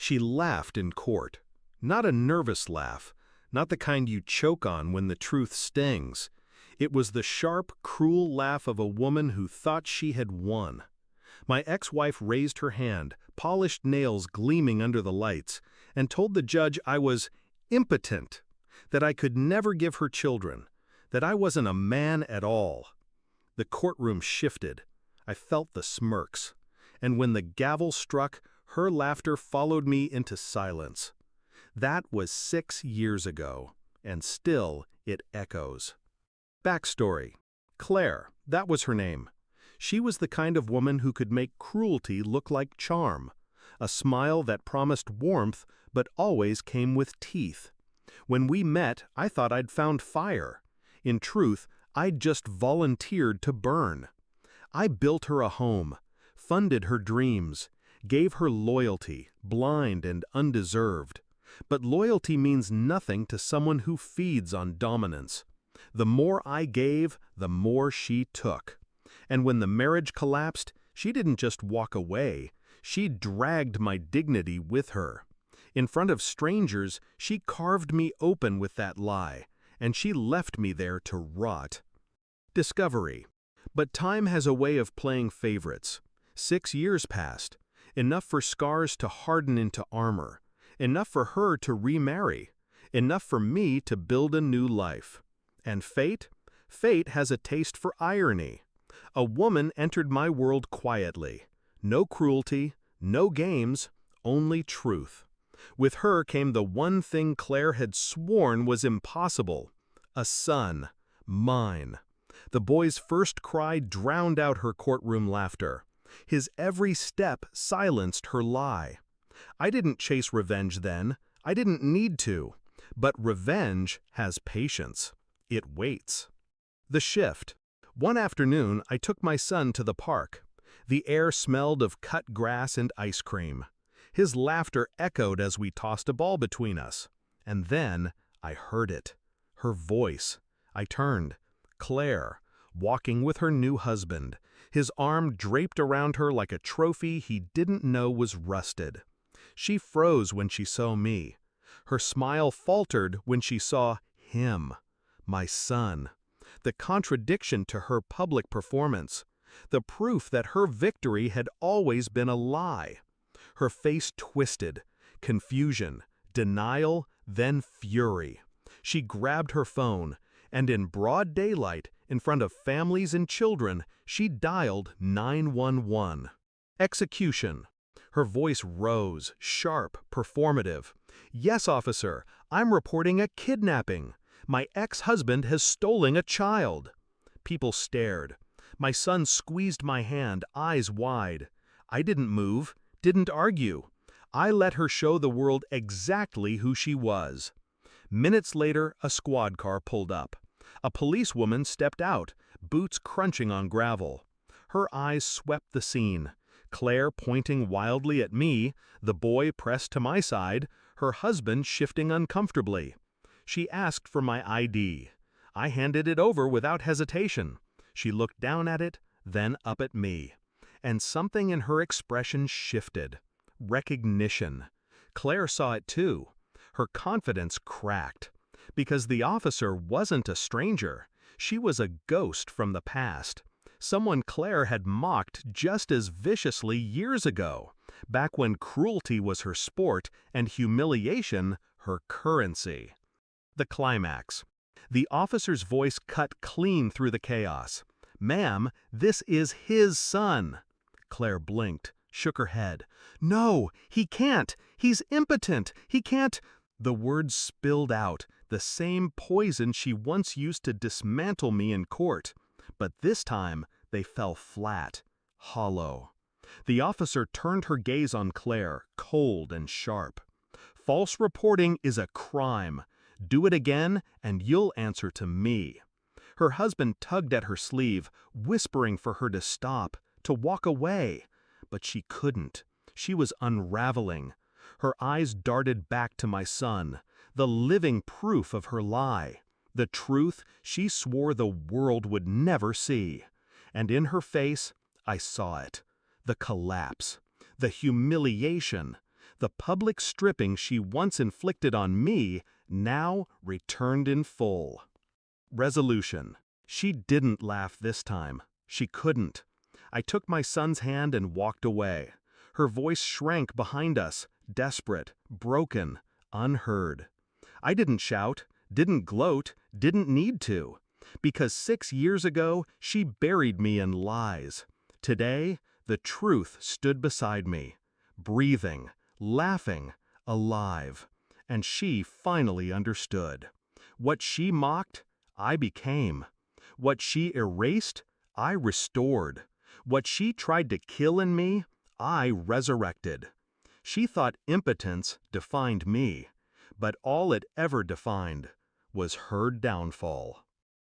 She laughed in court. Not a nervous laugh, not the kind you choke on when the truth stings. It was the sharp, cruel laugh of a woman who thought she had won. My ex-wife raised her hand, polished nails gleaming under the lights, and told the judge I was impotent, that I could never give her children, that I wasn't a man at all. The courtroom shifted. I felt the smirks. And when the gavel struck, her laughter followed me into silence. That was 6 years ago, and still it echoes. Backstory. Claire, that was her name. She was the kind of woman who could make cruelty look like charm, a smile that promised warmth but always came with teeth. When we met, I thought I'd found fire. In truth, I'd just volunteered to burn. I built her a home, funded her dreams, gave her loyalty, blind and undeserved. But loyalty means nothing to someone who feeds on dominance. The more I gave, the more she took. And when the marriage collapsed, she didn't just walk away, she dragged my dignity with her. In front of strangers, she carved me open with that lie, and she left me there to rot. Discovery. But time has a way of playing favorites. 6 years passed, enough for scars to harden into armor, enough for her to remarry, enough for me to build a new life. And fate? Fate has a taste for irony. A woman entered my world quietly. No cruelty, no games, only truth. With her came the one thing Claire had sworn was impossible: a son, mine. The boy's first cry drowned out her courtroom laughter. His every step silenced her lie. I didn't chase revenge then. I didn't need to. But revenge has patience. It waits. The shift. One afternoon, I took my son to the park. The air smelled of cut grass and ice cream. His laughter echoed as we tossed a ball between us. And then I heard it. Her voice. I turned. Claire, walking with her new husband, his arm draped around her like a trophy he didn't know was rusted. She froze when she saw me. Her smile faltered when she saw him, my son. The contradiction to her public performance. The proof that her victory had always been a lie. Her face twisted. Confusion, denial, then fury. She grabbed her phone, and in broad daylight, in front of families and children, she dialed 911. Execution. Her voice rose, sharp, performative. "Yes, officer, I'm reporting a kidnapping. My ex-husband has stolen a child." People stared. My son squeezed my hand, eyes wide. I didn't move, didn't argue. I let her show the world exactly who she was. Minutes later, a squad car pulled up. A policewoman stepped out, boots crunching on gravel. Her eyes swept the scene. Claire pointing wildly at me, the boy pressed to my side, her husband shifting uncomfortably. She asked for my ID. I handed it over without hesitation. She looked down at it, then up at me. And something in her expression shifted. Recognition. Claire saw it too. Her confidence cracked. Because the officer wasn't a stranger. She was a ghost from the past. Someone Claire had mocked just as viciously years ago, back when cruelty was her sport and humiliation her currency. The climax. The officer's voice cut clean through the chaos. "Ma'am, this is his son." Claire blinked, shook her head. "No, he can't. He's impotent. He can't." The words spilled out, the same poison she once used to dismantle me in court. But this time, they fell flat, hollow. The officer turned her gaze on Claire, cold and sharp. "False reporting is a crime. Do it again, and you'll answer to me." Her husband tugged at her sleeve, whispering for her to stop, to walk away. But she couldn't. She was unraveling. Her eyes darted back to my son, the living proof of her lie, the truth she swore the world would never see. And in her face, I saw it. The collapse, the humiliation, The public stripping she once inflicted on me now returned in full. Resolution. She didn't laugh this time. She couldn't. I took my son's hand and walked away. Her voice shrank behind us, desperate, broken, unheard. I didn't shout, didn't gloat, didn't need to. Because 6 years ago, she buried me in lies. Today, the truth stood beside me, breathing, laughing, alive. And she finally understood. What she mocked, I became. What she erased, I restored. What she tried to kill in me, I resurrected. She thought impotence defined me, but all it ever defined was her downfall.